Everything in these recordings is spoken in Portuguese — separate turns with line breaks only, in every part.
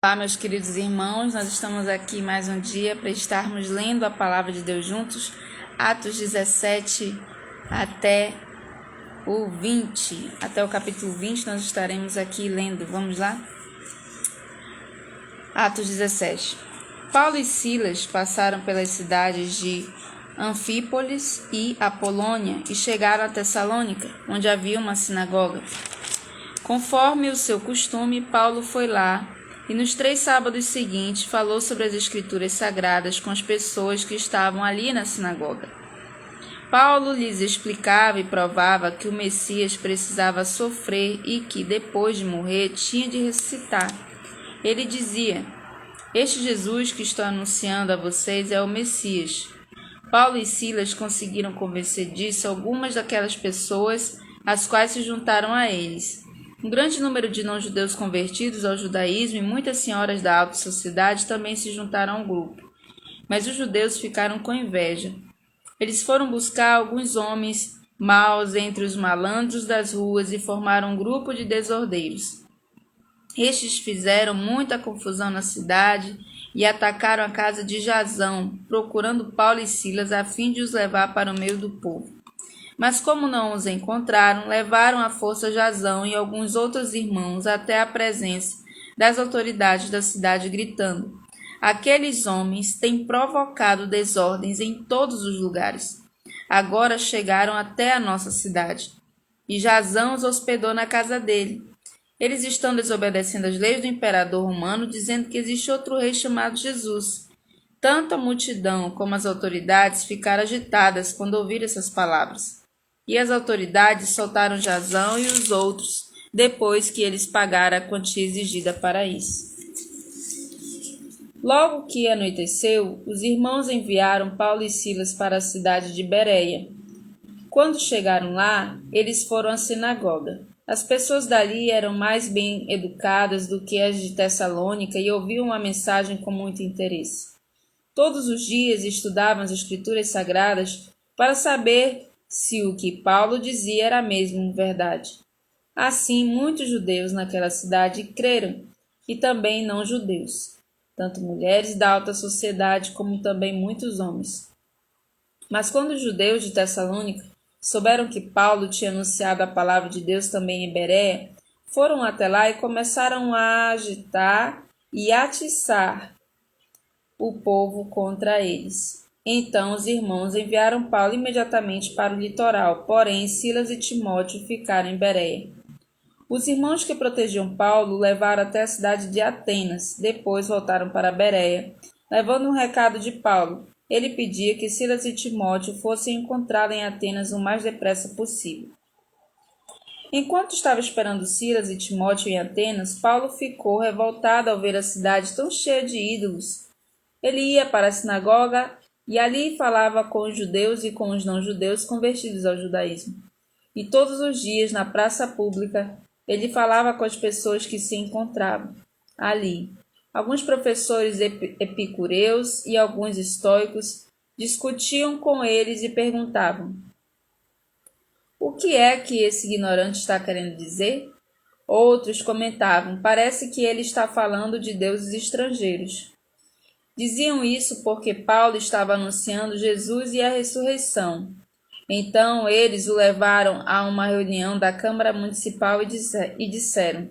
Olá, meus queridos irmãos, nós estamos aqui mais um dia para estarmos lendo a Palavra de Deus juntos, Atos 17 até o 20. Até o capítulo 20 nós estaremos aqui lendo. Vamos lá? Atos 17. Paulo e Silas passaram pelas cidades de Anfípolis e Apolônia e chegaram a Tessalônica, onde havia uma sinagoga. Conforme o seu costume, Paulo foi lá e nos 3 sábados seguintes falou sobre as Escrituras Sagradas com as pessoas que estavam ali na sinagoga. Paulo lhes explicava e provava que o Messias precisava sofrer e que, depois de morrer, tinha de ressuscitar. Ele dizia: "Este Jesus que estou anunciando a vocês é o Messias." Paulo e Silas conseguiram convencer disso algumas daquelas pessoas às quais se juntaram a eles. Um grande número de não-judeus convertidos ao judaísmo e muitas senhoras da alta sociedade também se juntaram ao grupo. Mas os judeus ficaram com inveja. Eles foram buscar alguns homens maus entre os malandros das ruas e formaram um grupo de desordeiros. Estes fizeram muita confusão na cidade e atacaram a casa de Jasão, procurando Paulo e Silas a fim de os levar para o meio do povo. Mas como não os encontraram, levaram à força Jasão e alguns outros irmãos até a presença das autoridades da cidade, gritando: "Aqueles homens têm provocado desordens em todos os lugares. Agora chegaram até a nossa cidade." E Jasão os hospedou na casa dele. Eles estão desobedecendo as leis do imperador romano, dizendo que existe outro rei chamado Jesus. Tanto a multidão como as autoridades ficaram agitadas quando ouviram essas palavras. E as autoridades soltaram Jasão e os outros, depois que eles pagaram a quantia exigida para isso. Logo que anoiteceu, os irmãos enviaram Paulo e Silas para a cidade de Bereia. Quando chegaram lá, eles foram à sinagoga. As pessoas dali eram mais bem educadas do que as de Tessalônica e ouviam a mensagem com muito interesse. Todos os dias estudavam as Escrituras Sagradas para saber se o que Paulo dizia era mesmo verdade. Assim, muitos judeus naquela cidade creram, e também não-judeus, tanto mulheres da alta sociedade como também muitos homens. Mas quando os judeus de Tessalônica souberam que Paulo tinha anunciado a palavra de Deus também em Bereia, foram até lá e começaram a agitar e atiçar o povo contra eles. Então os irmãos enviaram Paulo imediatamente para o litoral, porém Silas e Timóteo ficaram em Bereia. Os irmãos que protegiam Paulo levaram até a cidade de Atenas, depois voltaram para Bereia, levando um recado de Paulo. Ele pedia que Silas e Timóteo fossem encontrados em Atenas o mais depressa possível. Enquanto estava esperando Silas e Timóteo em Atenas, Paulo ficou revoltado ao ver a cidade tão cheia de ídolos. Ele ia para a sinagoga e ali falava com os judeus e com os não-judeus convertidos ao judaísmo. E todos os dias, na praça pública, ele falava com as pessoas que se encontravam ali. Alguns professores epicureus e alguns estoicos discutiam com eles e perguntavam: "O que é que esse ignorante está querendo dizer?" Outros comentavam: "Parece que ele está falando de deuses estrangeiros." Diziam isso porque Paulo estava anunciando Jesus e a ressurreição. Então eles o levaram a uma reunião da Câmara Municipal e disseram: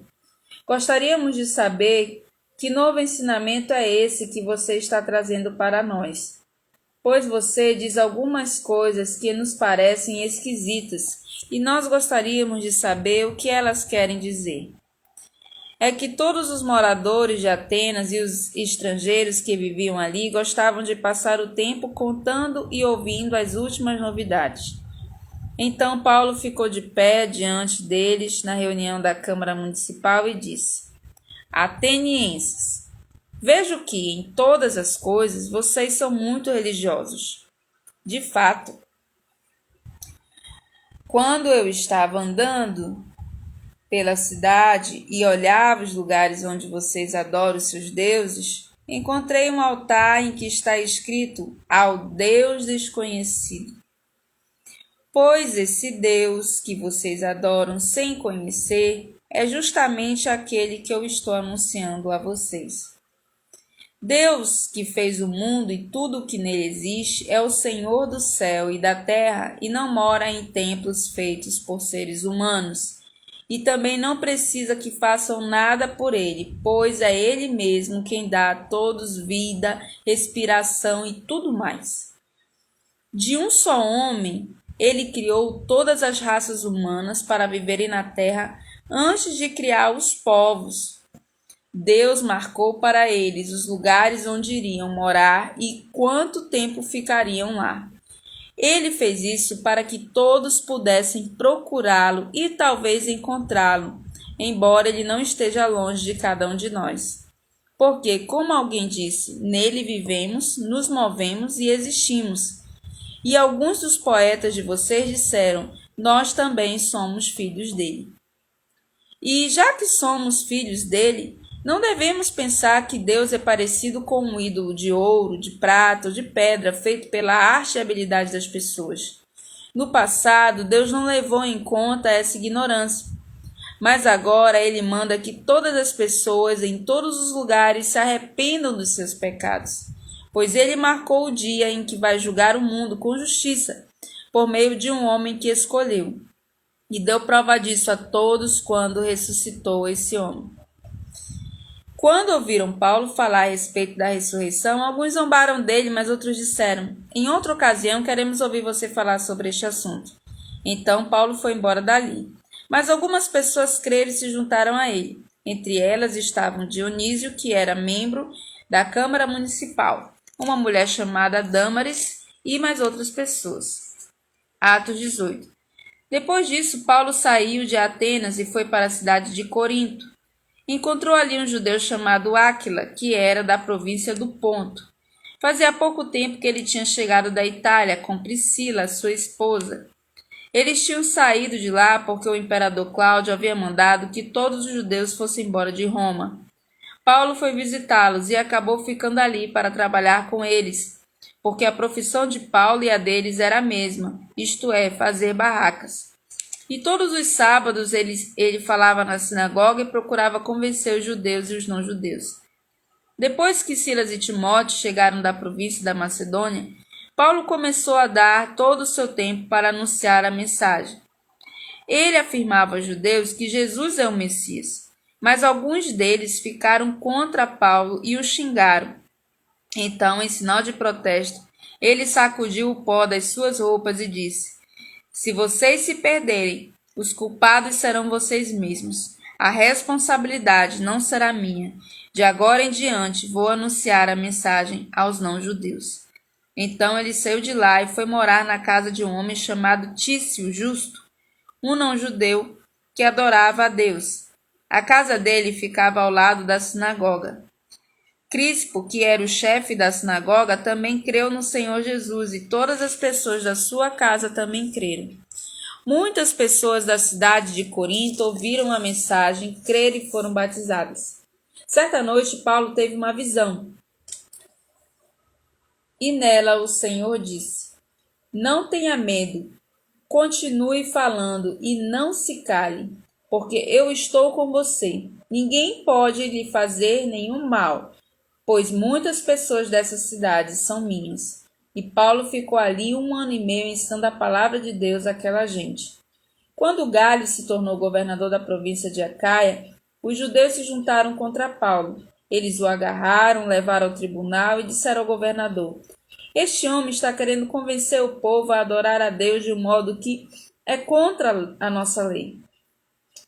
"Gostaríamos de saber que novo ensinamento é esse que você está trazendo para nós, pois você diz algumas coisas que nos parecem esquisitas e nós gostaríamos de saber o que elas querem dizer." É que todos os moradores de Atenas e os estrangeiros que viviam ali gostavam de passar o tempo contando e ouvindo as últimas novidades. Então Paulo ficou de pé diante deles na reunião da Câmara Municipal e disse: "Atenienses, vejo que em todas as coisas vocês são muito religiosos. De fato, quando eu estava andando pela cidade e olhava os lugares onde vocês adoram seus deuses, encontrei um altar em que está escrito: ao Deus desconhecido. Pois esse Deus que vocês adoram sem conhecer é justamente aquele que eu estou anunciando a vocês. Deus, que fez o mundo e tudo o que nele existe, é o Senhor do céu e da terra e não mora em templos feitos por seres humanos. E também não precisa que façam nada por ele, pois é ele mesmo quem dá a todos vida, respiração e tudo mais. De um só homem, ele criou todas as raças humanas para viverem na terra antes de criar os povos. Deus marcou para eles os lugares onde iriam morar e quanto tempo ficariam lá. Ele fez isso para que todos pudessem procurá-lo e talvez encontrá-lo, embora ele não esteja longe de cada um de nós. Porque, como alguém disse, nele vivemos, nos movemos e existimos. E alguns dos poetas de vocês disseram, nós também somos filhos dele. E já que somos filhos dele, não devemos pensar que Deus é parecido com um ídolo de ouro, de prata ou de pedra feito pela arte e habilidade das pessoas. No passado, Deus não levou em conta essa ignorância, mas agora Ele manda que todas as pessoas em todos os lugares se arrependam dos seus pecados, pois Ele marcou o dia em que vai julgar o mundo com justiça, por meio de um homem que escolheu, e deu prova disso a todos quando ressuscitou esse homem. Quando ouviram Paulo falar a respeito da ressurreição, alguns zombaram dele, mas outros disseram, em outra ocasião queremos ouvir você falar sobre este assunto. Então Paulo foi embora dali. Mas algumas pessoas creram e se juntaram a ele. Entre elas estavam Dionísio, que era membro da Câmara Municipal, uma mulher chamada Dâmaris e mais outras pessoas. Atos 18. Depois disso, Paulo saiu de Atenas e foi para a cidade de Corinto. Encontrou ali um judeu chamado Áquila, que era da província do Ponto. Fazia pouco tempo que ele tinha chegado da Itália com Priscila, sua esposa. Eles tinham saído de lá porque o imperador Cláudio havia mandado que todos os judeus fossem embora de Roma. Paulo foi visitá-los e acabou ficando ali para trabalhar com eles, porque a profissão de Paulo e a deles era a mesma, isto é, fazer barracas. E todos os sábados ele falava na sinagoga e procurava convencer os judeus e os não-judeus. Depois que Silas e Timóteo chegaram da província da Macedônia, Paulo começou a dar todo o seu tempo para anunciar a mensagem. Ele afirmava aos judeus que Jesus é o Messias, mas alguns deles ficaram contra Paulo e o xingaram. Então, em sinal de protesto, ele sacudiu o pó das suas roupas e disse: se vocês se perderem, os culpados serão vocês mesmos. A responsabilidade não será minha. De agora em diante, vou anunciar a mensagem aos não-judeus. Então ele saiu de lá e foi morar na casa de um homem chamado Tício Justo, um não-judeu que adorava a Deus. A casa dele ficava ao lado da sinagoga. Crispo, que era o chefe da sinagoga, também creu no Senhor Jesus e todas as pessoas da sua casa também creram. Muitas pessoas da cidade de Corinto ouviram a mensagem, creram e foram batizadas. Certa noite, Paulo teve uma visão. E nela o Senhor disse: não tenha medo, continue falando e não se cale, porque eu estou com você. Ninguém pode lhe fazer nenhum mal, pois muitas pessoas dessa cidade são minhas. E Paulo ficou ali 1 ano e meio ensinando a palavra de Deus àquela gente. Quando Galho se tornou governador da província de Acaia, os judeus se juntaram contra Paulo. Eles o agarraram, levaram ao tribunal e disseram ao governador: este homem está querendo convencer o povo a adorar a Deus de um modo que é contra a nossa lei.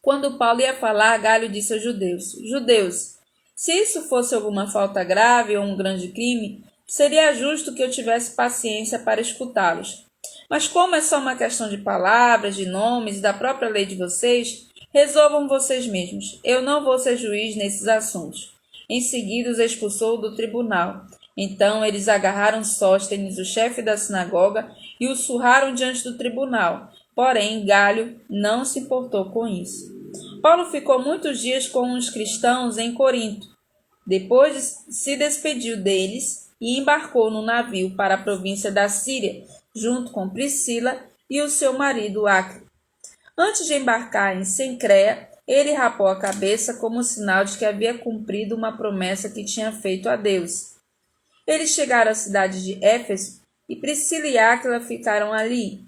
Quando Paulo ia falar, Galho disse aos judeus: judeus, se isso fosse alguma falta grave ou um grande crime, seria justo que eu tivesse paciência para escutá-los. Mas como é só uma questão de palavras, de nomes e da própria lei de vocês, resolvam vocês mesmos. Eu não vou ser juiz nesses assuntos. Em seguida os expulsou do tribunal. Então eles agarraram Sóstenes, o chefe da sinagoga, e o surraram diante do tribunal. Porém, Galho não se importou com isso. Paulo ficou muitos dias com os cristãos em Corinto. Depois se despediu deles e embarcou no navio para a província da Síria, junto com Priscila e o seu marido Áquila. Antes de embarcar em Cencreia, ele rapou a cabeça como sinal de que havia cumprido uma promessa que tinha feito a Deus. Eles chegaram à cidade de Éfeso e Priscila e Áquila ficaram ali.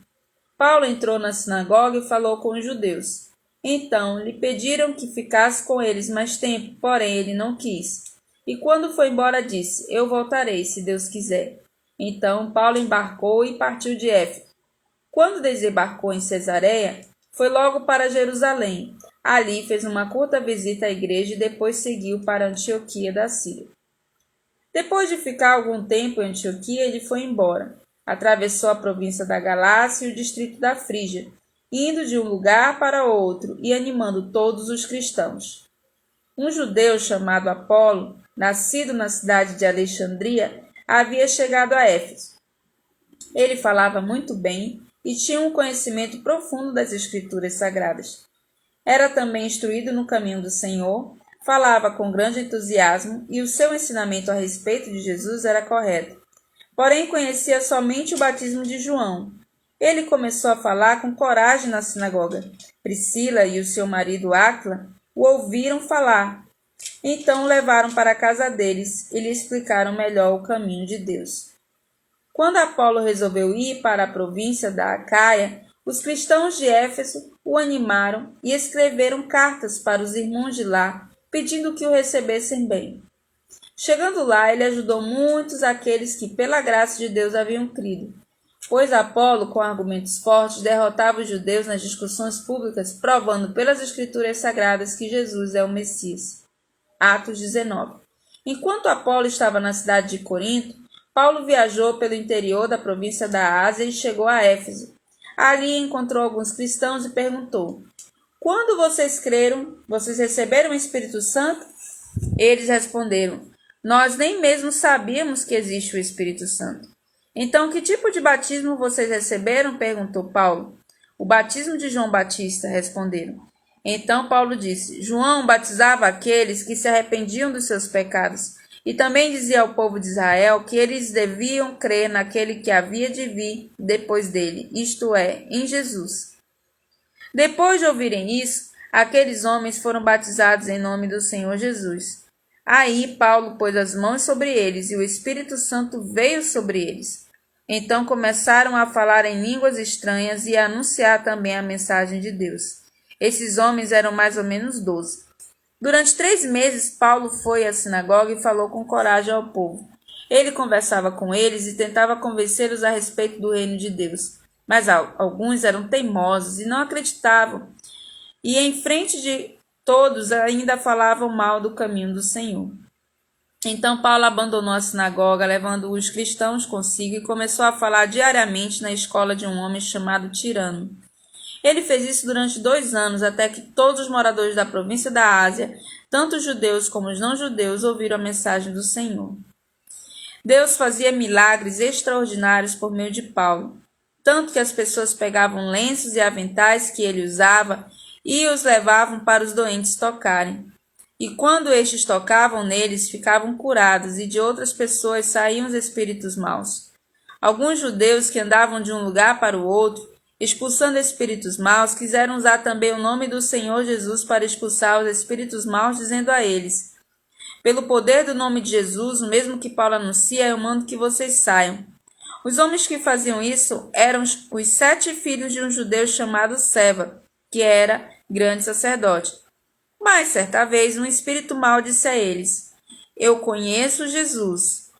Paulo entrou na sinagoga e falou com os judeus. Então lhe pediram que ficasse com eles mais tempo, porém ele não quis. E quando foi embora disse, eu voltarei, se Deus quiser. Então Paulo embarcou e partiu de Éfeso. Quando desembarcou em Cesareia, foi logo para Jerusalém. Ali fez uma curta visita à igreja e depois seguiu para Antioquia da Síria. Depois de ficar algum tempo em Antioquia, ele foi embora. Atravessou a província da Galácia e o distrito da Frígia, indo de um lugar para outro e animando todos os cristãos. Um judeu chamado Apolo, nascido na cidade de Alexandria, havia chegado a Éfeso. Ele falava muito bem e tinha um conhecimento profundo das Escrituras Sagradas. Era também instruído no caminho do Senhor, falava com grande entusiasmo e o seu ensinamento a respeito de Jesus era correto. Porém, conhecia somente o batismo de João. Ele começou a falar com coragem na sinagoga. Priscila e o seu marido Áquila o ouviram falar. Então o levaram para a casa deles e lhe explicaram melhor o caminho de Deus. Quando Apolo resolveu ir para a província da Acaia, os cristãos de Éfeso o animaram e escreveram cartas para os irmãos de lá, pedindo que o recebessem bem. Chegando lá, ele ajudou muitos aqueles que, pela graça de Deus, haviam crido, pois Apolo, com argumentos fortes, derrotava os judeus nas discussões públicas, provando pelas Escrituras Sagradas que Jesus é o Messias. Atos 19. Enquanto Apolo estava na cidade de Corinto, Paulo viajou pelo interior da província da Ásia e chegou a Éfeso. Ali encontrou alguns cristãos e perguntou, quando vocês creram, vocês receberam o Espírito Santo? Eles responderam, nós nem mesmo sabíamos que existe o Espírito Santo. Então, que tipo de batismo vocês receberam? Perguntou Paulo. O batismo de João Batista, responderam. Então Paulo disse, João batizava aqueles que se arrependiam dos seus pecados, e também dizia ao povo de Israel que eles deviam crer naquele que havia de vir depois dele, isto é, em Jesus. Depois de ouvirem isso, aqueles homens foram batizados em nome do Senhor Jesus. Aí Paulo pôs as mãos sobre eles e o Espírito Santo veio sobre eles. Então começaram a falar em línguas estranhas e a anunciar também a mensagem de Deus. Esses homens eram mais ou menos 12. Durante 3 meses, Paulo foi à sinagoga e falou com coragem ao povo. Ele conversava com eles e tentava convencê-los a respeito do reino de Deus. Mas alguns eram teimosos e não acreditavam. E em frente de todos ainda falavam mal do caminho do Senhor. Então Paulo abandonou a sinagoga, levando os cristãos consigo, e começou a falar diariamente na escola de um homem chamado Tirano. Ele fez isso durante 2 anos, até que todos os moradores da província da Ásia, tanto os judeus como os não-judeus, ouviram a mensagem do Senhor. Deus fazia milagres extraordinários por meio de Paulo, tanto que as pessoas pegavam lenços e aventais que ele usava e os levavam para os doentes tocarem. E quando estes tocavam neles, ficavam curados, e de outras pessoas saíam os espíritos maus. Alguns judeus que andavam de um lugar para o outro, expulsando espíritos maus, quiseram usar também o nome do Senhor Jesus para expulsar os espíritos maus, dizendo a eles, pelo poder do nome de Jesus, o mesmo que Paulo anuncia, eu mando que vocês saiam. Os homens que faziam isso eram os 7 filhos de um judeu chamado Seva, que era grande sacerdote. Mas, certa vez, um espírito mau disse a eles, eu conheço Jesus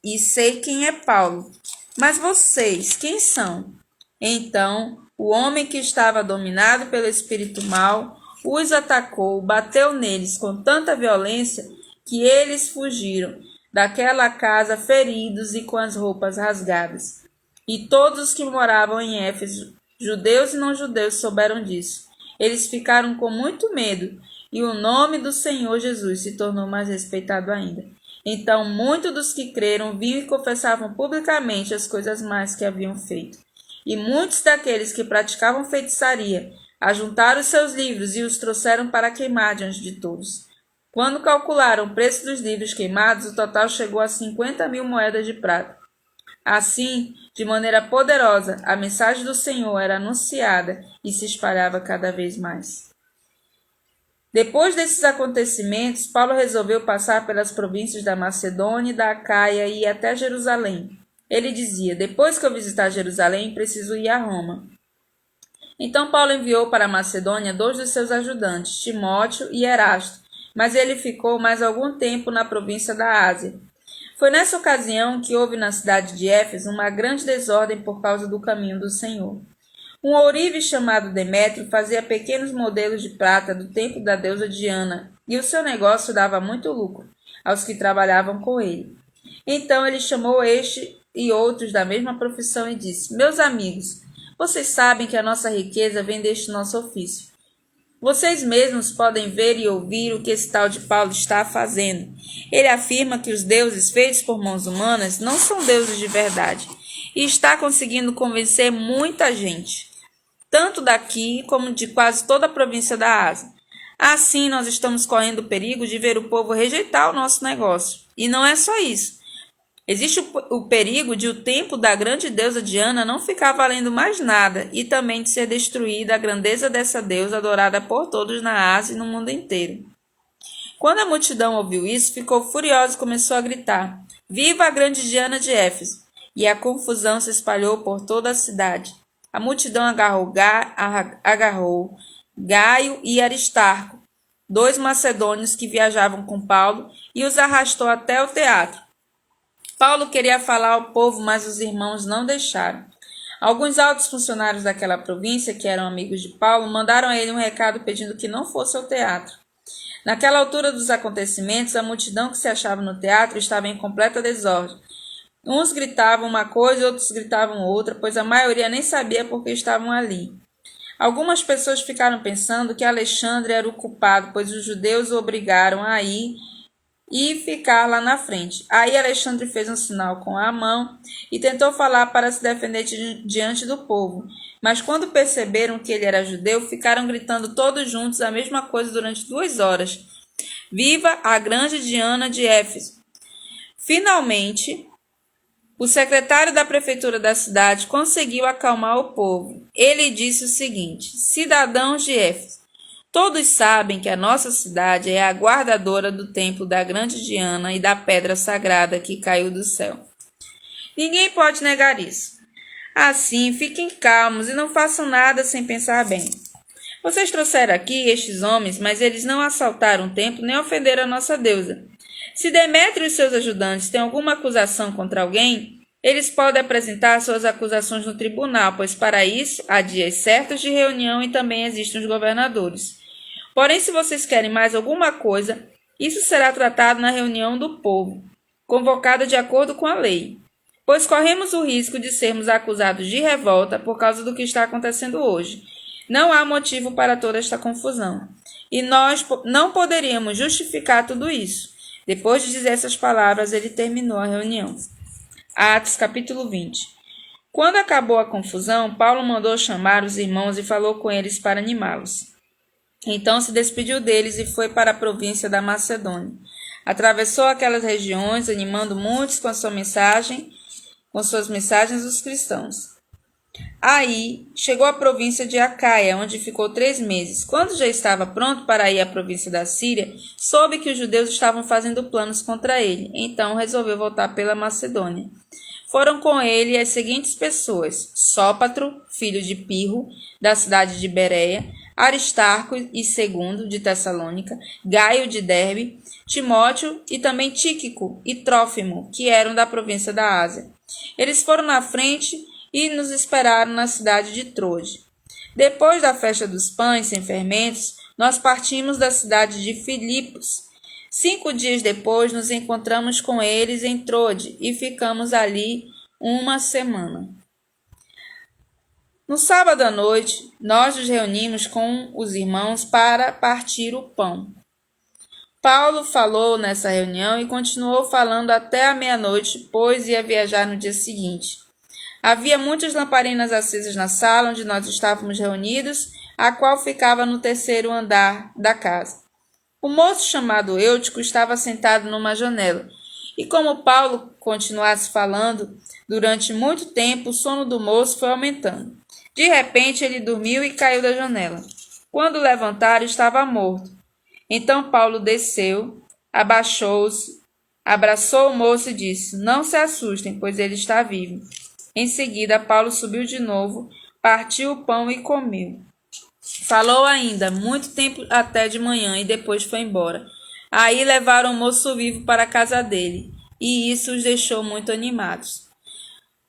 e sei quem é Paulo, mas vocês, quem são? Então, o homem que estava dominado pelo espírito mau os atacou, bateu neles com tanta violência que eles fugiram daquela casa feridos e com as roupas rasgadas. E todos os que moravam em Éfeso, judeus e não-judeus, souberam disso. Eles ficaram com muito medo, e o nome do Senhor Jesus se tornou mais respeitado ainda. Então, muitos dos que creram vinham e confessavam publicamente as coisas más que haviam feito. E muitos daqueles que praticavam feitiçaria ajuntaram os seus livros e os trouxeram para queimar diante de todos. Quando calcularam o preço dos livros queimados, o total chegou a 50.000 moedas de prata. Assim, de maneira poderosa, a mensagem do Senhor era anunciada e se espalhava cada vez mais. Depois desses acontecimentos, Paulo resolveu passar pelas províncias da Macedônia e da Acaia e ir até Jerusalém. Ele dizia: depois que eu visitar Jerusalém, preciso ir a Roma. Então Paulo enviou para a Macedônia 2 dos seus ajudantes, Timóteo e Erasto, mas ele ficou mais algum tempo na província da Ásia. Foi nessa ocasião que houve na cidade de Éfeso uma grande desordem por causa do caminho do Senhor. Um ourive chamado Demétrio fazia pequenos modelos de prata do templo da deusa Diana, e o seu negócio dava muito lucro aos que trabalhavam com ele. Então ele chamou este e outros da mesma profissão e disse: meus amigos, vocês sabem que a nossa riqueza vem deste nosso ofício. Vocês mesmos podem ver e ouvir o que esse tal de Paulo está fazendo. Ele afirma que os deuses feitos por mãos humanas não são deuses de verdade, e está conseguindo convencer muita gente, tanto daqui como de quase toda a província da Ásia. Assim, nós estamos correndo o perigo de ver o povo rejeitar o nosso negócio. E não é só isso. Existe o perigo de o templo da grande deusa Diana não ficar valendo mais nada e também de ser destruída a grandeza dessa deusa adorada por todos na Ásia e no mundo inteiro. Quando a multidão ouviu isso, ficou furiosa e começou a gritar: viva a grande Diana de Éfeso! E a confusão se espalhou por toda a cidade. A multidão agarrou Gaio e Aristarco, 2 macedônios que viajavam com Paulo, e os arrastou até o teatro. Paulo queria falar ao povo, mas os irmãos não deixaram. Alguns altos funcionários daquela província, que eram amigos de Paulo, mandaram a ele um recado pedindo que não fosse ao teatro. Naquela altura dos acontecimentos, a multidão que se achava no teatro estava em completa desordem. Uns gritavam uma coisa e outros gritavam outra, pois a maioria nem sabia por que estavam ali. Algumas pessoas ficaram pensando que Alexandre era o culpado, pois os judeus o obrigaram a ir e ficar lá na frente. Aí Alexandre fez um sinal com a mão e tentou falar para se defender diante do povo. Mas quando perceberam que ele era judeu, ficaram gritando todos juntos a mesma coisa durante 2 horas. Viva a grande Diana de Éfeso! Finalmente, o secretário da prefeitura da cidade conseguiu acalmar o povo. Ele disse o seguinte: cidadãos de Éfeso, todos sabem que a nossa cidade é a guardadora do templo da grande Diana e da pedra sagrada que caiu do céu. Ninguém pode negar isso. Assim, fiquem calmos e não façam nada sem pensar bem. Vocês trouxeram aqui estes homens, mas eles não assaltaram o templo nem ofenderam a nossa deusa. Se Demétrio e seus ajudantes têm alguma acusação contra alguém, eles podem apresentar suas acusações no tribunal, pois para isso há dias certos de reunião e também existem os governadores. Porém, se vocês querem mais alguma coisa, isso será tratado na reunião do povo, convocada de acordo com a lei, pois corremos o risco de sermos acusados de revolta por causa do que está acontecendo hoje. Não há motivo para toda esta confusão, e nós não poderíamos justificar tudo isso. Depois de dizer essas palavras, ele terminou a reunião. Atos, capítulo 20. Quando acabou a confusão, Paulo mandou chamar os irmãos e falou com eles para animá-los. Então se despediu deles e foi para a província da Macedônia. Atravessou aquelas regiões, animando muitos com suas mensagens os cristãos. Aí chegou à província de Acaia, onde ficou 3 meses. Quando já estava pronto para ir à província da Síria, soube que os judeus estavam fazendo planos contra ele. Então resolveu voltar pela Macedônia. Foram com ele as seguintes pessoas: Sópatro, filho de Pirro, da cidade de Bereia, Aristarco e Segundo, de Tessalônica, Gaio de Derbe, Timóteo e também Tíquico e Trófimo, que eram da província da Ásia. Eles foram na frente e nos esperaram na cidade de Troade. Depois da festa dos pães sem fermentos, nós partimos da cidade de Filipos. 5 dias depois, nos encontramos com eles em Troade e ficamos ali 1 semana. No sábado à noite, nós nos reunimos com os irmãos para partir o pão. Paulo falou nessa reunião e continuou falando até a meia-noite, pois ia viajar no dia seguinte. Havia muitas lamparinas acesas na sala onde nós estávamos reunidos, a qual ficava no 3º andar da casa. O moço chamado Eutico estava sentado numa janela, e como Paulo continuasse falando durante muito tempo, o sono do moço foi aumentando. De repente ele dormiu e caiu da janela. Quando levantaram, estava morto. Então Paulo desceu, abaixou-se, abraçou o moço e disse: Não se assustem, pois ele está vivo. Em seguida, Paulo subiu de novo, partiu o pão e comeu. Falou ainda muito tempo até de manhã e depois foi embora. Aí levaram o moço vivo para a casa dele, e isso os deixou muito animados.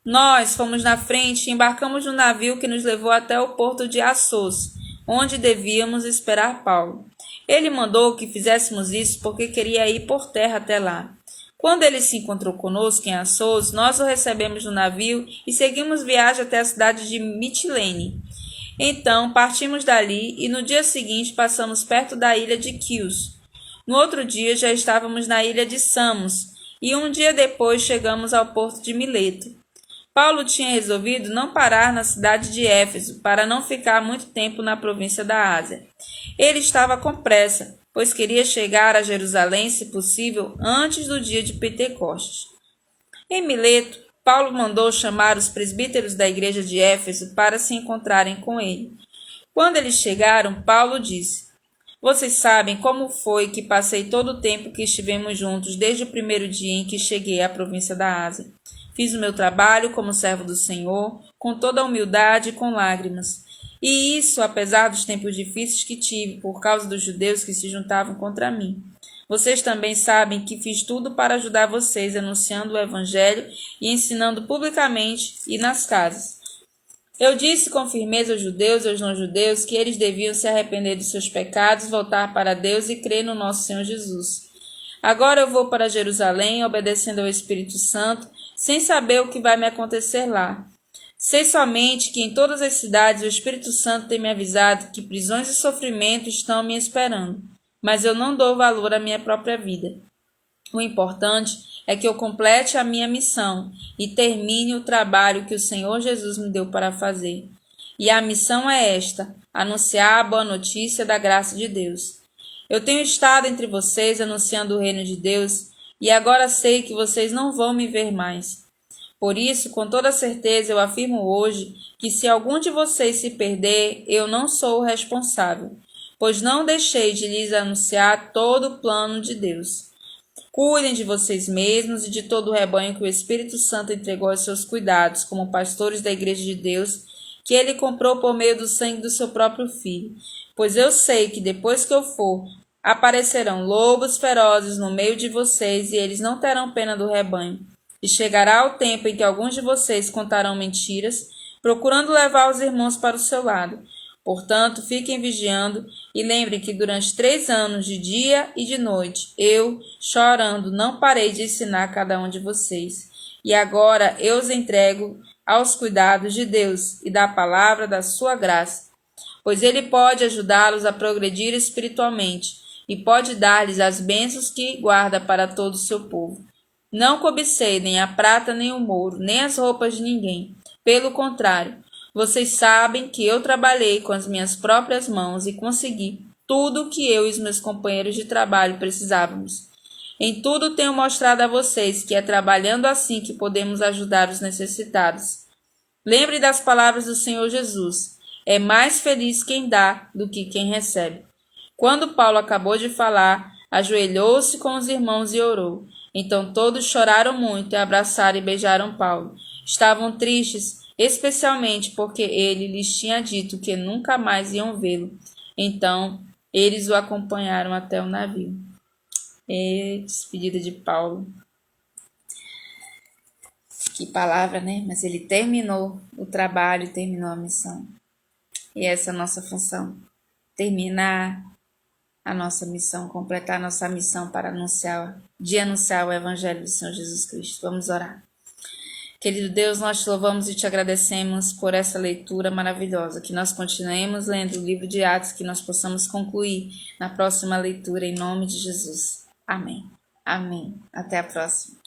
Nós fomos na frente e embarcamos no navio que nos levou até o porto de Assos, onde devíamos esperar Paulo. Ele mandou que fizéssemos isso porque queria ir por terra até lá. Quando ele se encontrou conosco em Assos, nós o recebemos no navio e seguimos viagem até a cidade de Mitilene. Então partimos dali e no dia seguinte passamos perto da ilha de Quios. No outro dia já estávamos na ilha de Samos e um dia depois chegamos ao porto de Mileto. Paulo tinha resolvido não parar na cidade de Éfeso para não ficar muito tempo na província da Ásia. Ele estava com pressa, pois queria chegar a Jerusalém, se possível, antes do dia de Pentecostes. Em Mileto, Paulo mandou chamar os presbíteros da igreja de Éfeso para se encontrarem com ele. Quando eles chegaram, Paulo disse: Vocês sabem como foi que passei todo o tempo que estivemos juntos desde o primeiro dia em que cheguei à província da Ásia. Fiz o meu trabalho como servo do Senhor, com toda a humildade e com lágrimas. E isso, apesar dos tempos difíceis que tive por causa dos judeus que se juntavam contra mim. Vocês também sabem que fiz tudo para ajudar vocês, anunciando o Evangelho e ensinando publicamente e nas casas. Eu disse com firmeza aos judeus e aos não-judeus que eles deviam se arrepender dos seus pecados, voltar para Deus e crer no nosso Senhor Jesus. Agora eu vou para Jerusalém, obedecendo ao Espírito Santo, sem saber o que vai me acontecer lá. Sei somente que em todas as cidades o Espírito Santo tem me avisado que prisões e sofrimento estão me esperando, mas eu não dou valor à minha própria vida. O importante é que eu complete a minha missão e termine o trabalho que o Senhor Jesus me deu para fazer. E a missão é esta: anunciar a boa notícia da graça de Deus. Eu tenho estado entre vocês anunciando o reino de Deus, e agora sei que vocês não vão me ver mais. Por isso, com toda certeza, eu afirmo hoje que se algum de vocês se perder, eu não sou o responsável, pois não deixei de lhes anunciar todo o plano de Deus. Cuidem de vocês mesmos e de todo o rebanho que o Espírito Santo entregou aos seus cuidados, como pastores da Igreja de Deus, que ele comprou por meio do sangue do seu próprio Filho. Pois eu sei que depois que eu for, aparecerão lobos ferozes no meio de vocês e eles não terão pena do rebanho. E chegará o tempo em que alguns de vocês contarão mentiras, procurando levar os irmãos para o seu lado. Portanto, fiquem vigiando e lembrem que durante 3 anos, de dia e de noite, eu, chorando, não parei de ensinar a cada um de vocês. E agora eu os entrego aos cuidados de Deus e da palavra da sua graça, pois ele pode ajudá-los a progredir espiritualmente e pode dar-lhes as bênçãos que guarda para todo o seu povo. Não cobicei nem a prata nem o ouro, nem as roupas de ninguém. Pelo contrário, vocês sabem que eu trabalhei com as minhas próprias mãos e consegui tudo o que eu e os meus companheiros de trabalho precisávamos. Em tudo tenho mostrado a vocês que é trabalhando assim que podemos ajudar os necessitados. Lembre das palavras do Senhor Jesus: é mais feliz quem dá do que quem recebe. Quando Paulo acabou de falar, ajoelhou-se com os irmãos e orou. Então todos choraram muito e abraçaram e beijaram Paulo. Estavam tristes, especialmente porque ele lhes tinha dito que nunca mais iam vê-lo. Então eles o acompanharam até o navio. Despedida de Paulo. Que palavra, né? Mas ele terminou o trabalho, terminou a missão. E essa é a nossa função: terminar a nossa missão, completar a nossa missão para anunciar o Evangelho do Senhor Jesus Cristo. Vamos orar. Querido Deus, nós te louvamos e te agradecemos por essa leitura maravilhosa, que nós continuemos lendo o livro de Atos, que nós possamos concluir na próxima leitura, em nome de Jesus. Amém. Amém. Até a próxima.